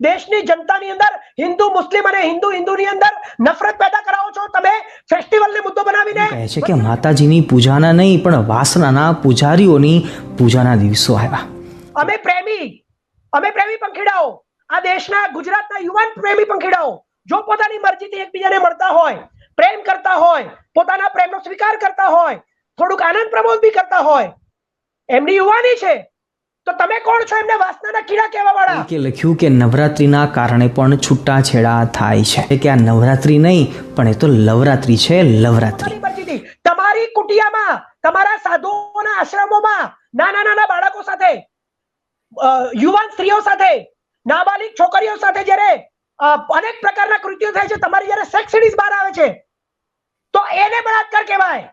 દેશની જનતાની અંદર હિન્દુ મુસ્લિમ અને હિન્દુ હિન્દુની અંદર નફરત પેદા કરાવો છો તમે ફેસ્ટિવલને મુદ્દો બનાવીને. કહે છે કે માતાજીની પૂજાના નહીં પણ વાસનાના પૂજારીઓની પૂજાના દિવસો આવ્યા. અમે પ્રેમી પંખીડાઓ, આ દેશના ગુજરાતના યુવાન પ્રેમી પંખીડાઓ જો પોતાની મરજીથી એકબીજાને મળતા હોય, પ્રેમ કરતા હોય, પોતાના પ્રેમનો સ્વીકાર કરતા હોય, થોડુંક આનંદ પ્રમોદ બી કરતા હોય, એમની યુવાની છે, તો તમે કોણ છો એમને વાસનાના કીડા કહેવા વાળા? કે લખ્યું કે નવરાત્રીના કારણે પણ છૂટાછેડા થાય છે, કે આ નવરાત્રી નહીં પણ એ તો લવરાત્રી છે. લવરાત્રી તમારી કુટિયામાં, તમારા સાધુઓના આશ્રમોમાં નાના બાળકો સાથે, યુવાન સ્ત્રીઓ સાથે, નાબાલિગ છોકરીઓ સાથે જ્યારે અનેક પ્રકારના કૃત્યો થાય છે, તમારી જ્યારે સેક્સ સીડીઝ બહાર આવે છે, તો એને બળાત્કાર કહેવાય,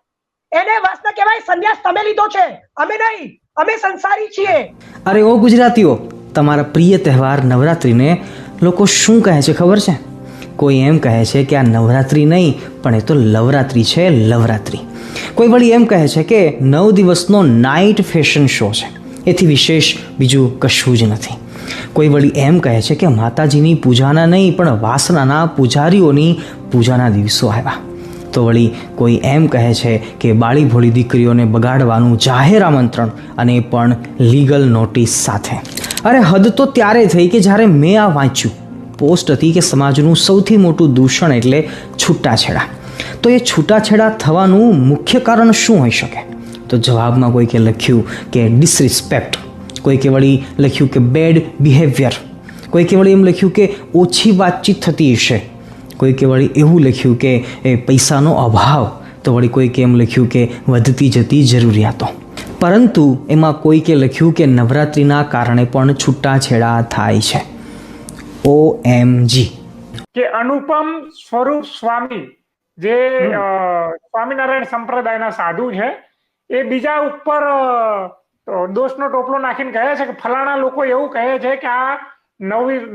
એને વાસના કહેવાય. સંન્યાસ તમે લીધો છે, અમે નહીં, અમે સંસારી છીએ. અરે ઓ ગુજરાતીઓ, તમારા પ્રિય તહેવાર નવરાત્રીને લોકો શું કહે છે ખબર છે? કોઈ એમ કહે છે કે આ નવરાત્રી નહીં પણ એ તો લવરાત્રી છે. લવરાત્રી. કોઈ વળી એમ કહે છે કે 9 દિવસનો નાઇટ ફેશન શો છે, એથી વિશેષ બીજું કશું જ નથી. કોઈ વળી એમ કહે છે કે માતાજીની પૂજાના નહીં પણ વાસનાના પૂજારીઓની પૂજાના દિવસો આવ્યા. તો વળી કોઈ એમ કહે છે કે બાળી ભોળી દીકરીઓને બગાડવાનું જાહેર આમંત્રણ, અને પણ લીગલ નોટિસ સાથે. અરે હદ તો ત્યારે થઈ કે જ્યારે મેં આ વાંચ્યું. પોસ્ટ હતી કે સમાજનું સૌથી મોટું દૂષણ એટલે છૂટાછેડા. તો એ છૂટાછેડા થવાનું મુખ્ય કારણ શું હોઈ શકે? તો જવાબમાં કોઈકે લખ્યું કે ડિસરિસ્પેક્ટ, કોઈકે વળી લખ્યું કે બેડ બિહેવિયર, કોઈકે વળી એમ લખ્યું કે ઓછી વાતચીત થતી હશે, કોઈકે વળી એવું લખ્યું કે એ પૈસાનો અભાવ, તો વળી કોઈકે એમ લખ્યું કે વધતી જતી જરૂરિયાતો. પરંતુ એમાં કોઈકે લખ્યું કે નવરાત્રિના કારણે પણ છૂટાછેડા થાય છે. OMG. કે અનુપમ સ્વરૂપ સ્વામી જે સ્વામિનારાયણ સંપ્રદાયના સાધુ છે, એ બીજા ઉપર દોષનો ટોપલો નાખીને કહે છે કે ફલાણા લોકો એવું કહે છે કે આ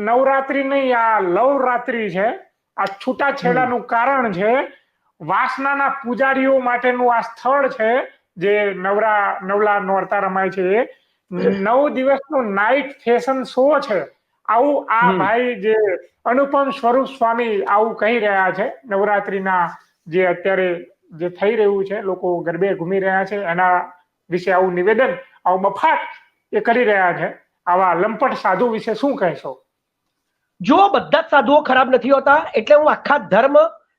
નવરાત્રી નહીં, આ લવરાત્રી છે, આ છૂટાછેડાનું કારણ છે, વાસનાના પૂજારીઓ માટેનું આ સ્થળ છે જે નવલા નોરતા રમાય છે, એ 9 દિવસનો નાઇટ ફેશન શો છે. આવું આ ભાઈ જે અનુપમ સ્વરૂપ સ્વામી આવું કહી રહ્યા છે. નવરાત્રીના જે અત્યારે જે થઈ રહ્યું છે, લોકો ગરબે ઘૂમી રહ્યા છે, એના વિશે આવું નિવેદન, આવું મફાટ એ કરી રહ્યા છે. આવા લંપટ સાધુ વિશે શું કહેશો? જો બધા જ સાધુઓ ખરાબ નથી હોતા, એટલે હું આખા ધર્મ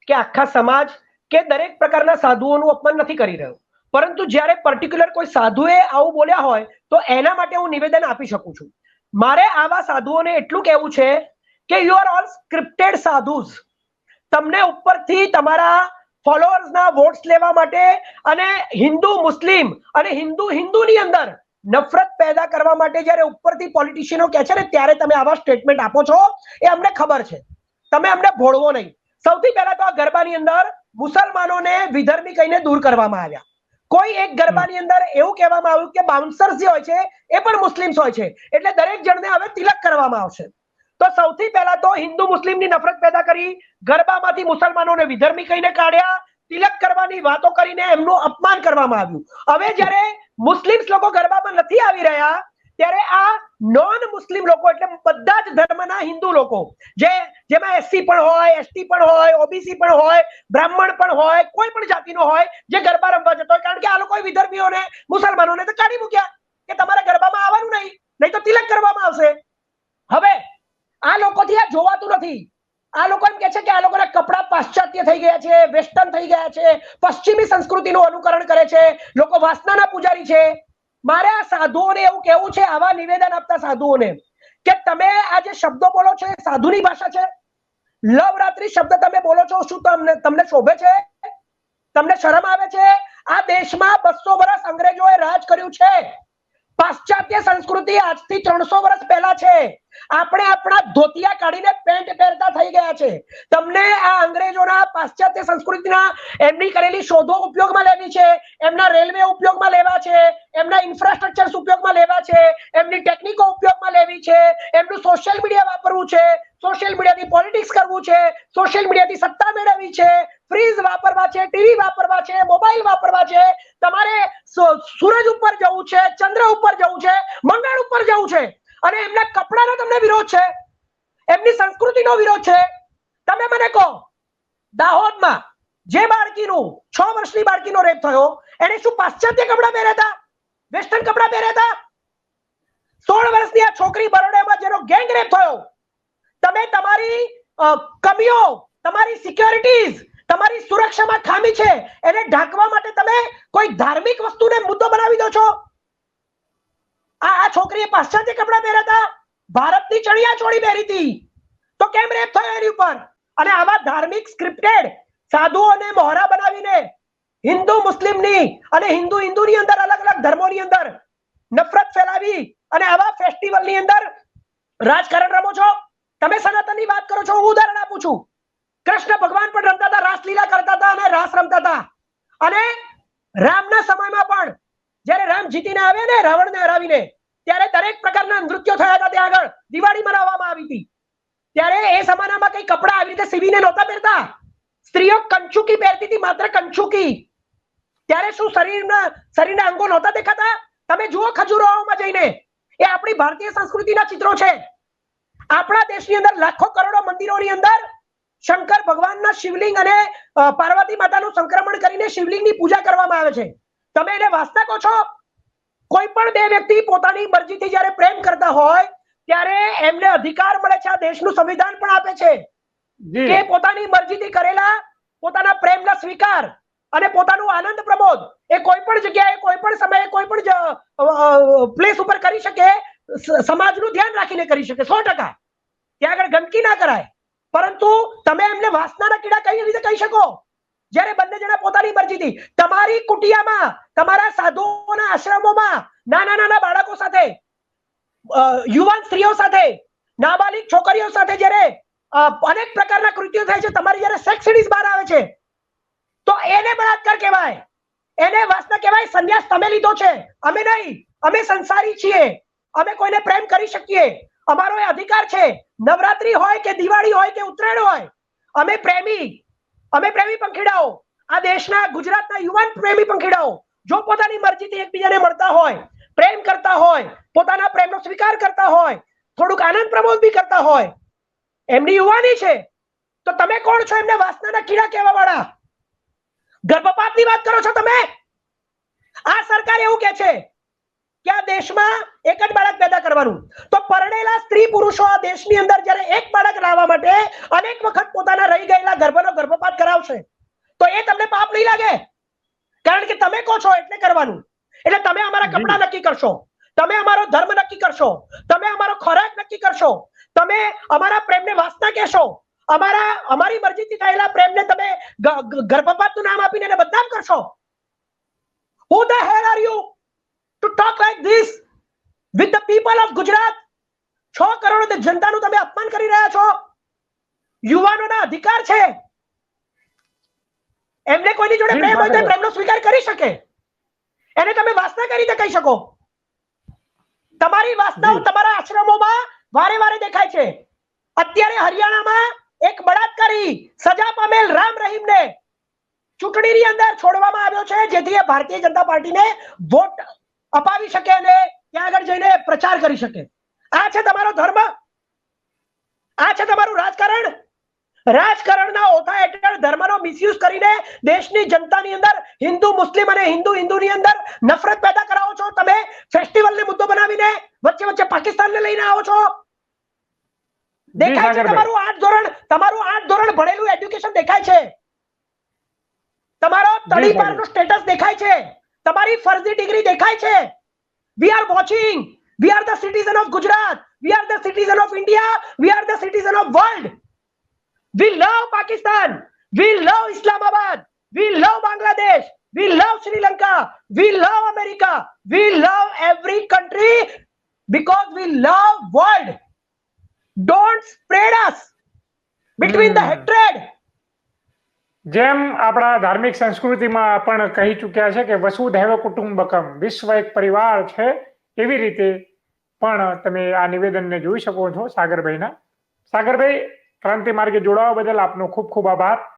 કે આખા સમાજ કે દરેક પ્રકારના સાધુઓનું અપમાન નથી કરી રહ્યો, પરંતુ જ્યારે પર્ટિક્યુલર કોઈ સાધુએ આવું બોલ્યા હોય તો એના માટે હું નિવેદન આપી શકું છું. મારે આવા સાધુઓને એટલું કહેવું છે કે you are all scripted sadhus. તમને ઉપરથી તમારા ફોલોઅર્સના વોટ્સ લેવા માટે અને હિન્દુ મુસ્લિમ અને હિન્દુની અંદર નફરત પેદા કરવા માટે જ્યારે ઉપરથી પોલિટિશિયનો કહે છે ને, ત્યારે તમે આવા સ્ટેટમેન્ટ આપો છો, એ અમને ખબર છે. તમે અમને ભોળવો નહીં. સૌથી પહેલા તો આ ગરબાની અંદર મુસલમાનોને વિધર્મી કહીને દૂર કરવામાં આવ્યા. કોઈ એક ગરબાની અંદર એવું કહેવામાં આવ્યું કે બાઉન્સર્સ જે હોય છે એ પણ મુસ્લિમ્સ હોય છે, એટલે દરેક જણને હવે તિલક કરવામાં આવશે. તો સૌથી પહેલા તો હિન્દુ મુસ્લિમની નફરત પેદા કરી, ગરબામાંથી મુસલમાનોને વિધર્મી કહીને કાઢ્યા, તિલક કરવાની વાતો કરીને એમનું અપમાન કરવામાં આવ્યું. હવે જ્યારે મુસ્લિમ્સ લોકો ગરબામાં નથી આવી રહ્યા, ત્યારે આ નોન મુસ્લિમ લોકો એટલે બધા જ ધર્મના હિન્દુ લોકો, જેમાં SC પણ હોય, ST પણ હોય, OBC પણ હોય, બ્રાહ્મણ પણ હોય, કોઈ પણ જાતિનો હોય, જે ગરબા રમવા જતો હોય, કારણ કે આ લોકોએ વિધર્મીઓને, મુસલમાનોને તો કાઢી મૂક્યા કે તમારે ગરબામાં આવવાનું નહીં તો તિલક કરવામાં આવશે. હવે આ લોકોથી આ જોવાતું નથી. આ લોકો એમ કે છે કે આ લોકોના કપડા પાશ્ચાત્ય થઈ ગયા છે, વેસ્ટર્ન થઈ ગયા છે, પશ્ચિમી સંસ્કૃતિનું અનુકરણ કરે છે, લોકો વાસનાના પૂજારી છે. મારે આ સાધુઓને એવું કહેવું છે, આવા નિવેદન આપતા સાધુઓને, કે તમે આ જે શબ્દો બોલો છો એ સાધુની ભાષા છે? લવરાત્રી શબ્દ તમે બોલો છો, શું તમને શોભે છે? તમને શરમ આવે છે? આ દેશમાં 200 વર્ષ અંગ્રેજોએ રાજ કર્યું છે. પાશ્ચાત્ય સંસ્કૃતિ આજથી 300 વર્ષ પહેલા છે. આપણે આપણા ધોતિયા કાઢીને પેન્ટ પહેરતા થઈ ગયા છે. તમને આ અંગ્રેજોના પાશ્ચાત્ય સંસ્કૃતિના એમની કરેલી શોધો ઉપયોગમાં લેવી છે, એમના રેલવે ઉપયોગમાં લેવા છે, એમના ઇન્ફ્રાસ્ટ્રક્ચર્સ ઉપયોગમાં લેવા છે, એમની ટેકનિકો ઉપયોગમાં લેવી છે, એમનું સોશિયલ મીડિયા વાપરવું છે, સોશિયલ મીડિયાથી પોલિટિક્સ કરવું છે, સોશિયલ મીડિયાથી સત્તા મેળવવી છે, ફ્રીજ વાપરવા છે, ટીવી વાપરવા છે, મોબાઈલ વાપરવા છે, તમારે સૂરજ ઉપર જવું છે, ચંદ્ર ઉપર જવું છે, મંગળ ઉપર જવું છે, અને એમના કપડાનો તમને વિરોધ છે. એમની સંસ્કૃતિનો વિરોધ છે. તમે મને કહો, દાહોદમાં જે બાળકીનું 6 વર્ષની બાળકીનો રેપ થયો, એને શું પાશ્ચાત્ય કપડા પહેર્યા હતા, વેસ્ટર્ન કપડા પહેર્યા હતા? 16 વર્ષની આ છોકરી બરોડામાં જેનો ગેંગ રેપ થયો, તમે તમારી કમીઓ, તમારી સિક્યોરિટીઝ, તમારી સુરક્ષામાં ખામી છે એને ઢાંકવા માટે તમે કોઈ ધાર્મિક વસ્તુને મુદ્દો બનાવી દો છો. આ છોકરીએ પાશ્ચાત્ય કપડા પહેર્યા હતા, ભારતની ચણિયા ચોળી પહેરી હતી, તો કેમ રેપ થયો એની ઉપર? અને આવા ધાર્મિક સ્ક્રિપ્ટેડ સાધુઓને મોહરા બનાવીને હિન્દુ મુસ્લિમની અને હિન્દુ હિન્દુની અંદર અલગ અલગ ધર્મોની અંદર નફરત ફેલાવી અને આવા ફેસ્ટિવલની અંદર રાજકારણ રમો છો. તમે સનાતનની વાત કરો છો, હું ઉદાહરણ આપું છું. કૃષ્ણ ભગવાન પણ રમતા હતા, રાસલીલા કરતા હતા અને રાસ રમતા હતા. અને રામના સમયમાં પણ જ્યારે રામ જીતીને આવ્યા ને રાવણને હરાવીને, ત્યારે દરેક પ્રકારના નૃત્યો થયા હતા. ત્યાં આગળ દિવાળી મનાવવામાં આવી હતી. ત્યારે એ જમાનામાં કઈ કપડા આવી રીતે સીવીને નહોતા પહેરતા. સ્ત્રીઓ કંચુકી પહેરતી હતી, માત્ર કંચુકી. ત્યારે શું શરીરના અંગો નહોતા દેખાતા? તમે જુઓ ખજૂરાહોમાં જઈને, એ આપણી ભારતીય સંસ્કૃતિના ચિત્રો છે. આપણા દેશની અંદર લાખો કરોડો મંદિરોની અંદર શંકર ભગવાનના શિવલિંગ અને પાર્વતી માતાનું સંક્રમણ કરીને શિવલિંગની પૂજા કરવામાં આવે છે. તમે એને વાસ્તવ કહો છો? કોઈ પણ બે વ્યક્તિ પોતાની મરજીથી જ્યારે પ્રેમ કરતા હોય ત્યારે એમને અધિકાર મળે છે. આ દેશનું સંવિધાન પણ આપે છે કે પોતાની મરજીથી કરેલા પોતાના પ્રેમના સ્વીકાર અને પોતાનું આનંદ પ્રમોદ એ કોઈ પણ જગ્યાએ, કોઈ પણ સમયે, કોઈ પણ પ્લેસ ઉપર કરી શકે, સમાજનું ધ્યાન રાખીને કરી શકે 100%. ત્યાં આગળ ગંદકી ના કરાય. પરંતુ તમે એમને વાસનાના કીડા કઈ રીતે કહી શકો જ્યારે બંને જણા પોતાની મરજીથી? તમારી કુટિયામાં, તમારા સાધુઓના આશ્રમોમાં નાના બાળકો સાથે, યુવાન સ્ત્રીઓ સાથે, નાબાલિગ છોકરીઓ સાથે જ્યારે અનેક પ્રકારના કૃત્યો થાય છે, તમારી જ્યારે સેક્સ સીડીઝ બહાર આવે છે, તો એને બળાત્કાર કહેવાય, એને વાસના કહેવાય. સંન્યાસ તમે લીધો છે, અમે નહીં. અમે સંસારી છીએ, અમે કોઈને પ્રેમ કરી શકીએ, અમારો એ અધિકાર છે. નવરાત્રી હોય કે દિવાળી હોય કે ઉત્તરાયણ હોય, અમે પ્રેમી પંખીડાઓ, આ દેશના ગુજરાતના યુવાન પ્રેમી પંખીડાઓ જો પોતાની મરજીથી એકબીજાને મળતા હોય, પ્રેમ કરતા હોય, પોતાના પ્રેમનો સ્વીકાર કરતા હોય, થોડુંક આનંદ પ્રમોદ બી કરતા હોય, એમની યુવાની છે, તો તમે કોણ છો એમને વાસનાના કીડા કહેવા વાળા? ગર્ભપાતની વાત કરો છો તમે? આ સરકાર એવું કે છે કે આ દેશમાં એક જ બાળક પેદા કરવાનું, તો પરણેલા સ્ત્રી પુરુષો આ દેશની અંદર જ્યારે એક બાળક લાવવા માટે અનેક વખત પોતાના રહી ગયેલા ગર્ભનો ગર્ભપાત કરાવશે, તો એ તમને પાપ નહીં લાગે? કારણ કે તમે કહો છો એટલે કરવાનું. એટલે તમે અમારા કપડા નક્કી કરશો, તમે અમારો ધર્મ નક્કી કરશો, તમે અમારો ખોરાક નક્કી કરશો, તમે અમારા પ્રેમને વાસના કહેશો, અમારી મરજીથી થયેલા પ્રેમને તમે ગર્ભપાતનું નામ આપીને એને બદનામ કરશો. Who the hell are you to talk like this with the people of Gujarat? 6 crore જનતાનું તમે અપમાન કરી રહ્યા છો. યુવાનોના અધિકાર છે, એમને કોઈની જોડે પ્રેમ હોય તો પ્રેમનો સ્વીકાર કરી શકે. એને તમે વાસના કરી રીતે કહી શકો? તમારી વાસનાઓ તમારા આશ્રમોમાં વારે વારે દેખાય છે. અત્યારે હરિયાણામાં એક બળાત્કારી સજા પામેલ રામ રહીમને ચૂંટણીની અંદર છોડવામાં આવ્યો છે, જેથી એ ભારતીય જનતા પાર્ટીને વોટ અપાવી શકે અને ત્યાં આગળ જઈને પ્રચાર કરી શકે. આ છે તમારો ધર્મ? આ છે તમારું રાજકારણ? રાજકારણના ઓથા હેઠળ ધર્મનો મિસયુઝ કરીને દેશની જનતાની અંદર હિન્દુ મુસ્લિમ અને હિન્દુ હિન્દુની અંદર નફરત પેદા કરાવો છો. તમે ફેસ્ટિવલને મુદ્દો બનાવીને વચ્ચે પાકિસ્તાનને લઈને આવો છો. દેખાય છે તમારું 8 ધોરણ ભણેલું એજ્યુકેશન દેખાય છે, તમારો તડીપારનું સ્ટેટસ દેખાય છે, તમારી ફરજી ડિગ્રી દેખાય છે. We are watching. We are the citizen of Gujarat. We are the citizen of India. We are the citizen of world. We love Pakistan. We love Islamabad. We love Bangladesh. We love Sri Lanka. We love America. We love every country because we love world. Don't spread us between the hatred. જેમ આપણા ધાર્મિક સંસ્કૃતિમાં પણ કહી ચૂક્યા છે કે વસુધૈવ કુટુંબકમ, વિશ્વ એક પરિવાર છે, એવી રીતે પણ તમે આ નિવેદનને જોઈ શકો છો સાગરભાઈના. સાગરભાઈ, ક્રાંતિ માર્ગે જોડાવા બદલ આપનો ખૂબ ખૂબ આભાર.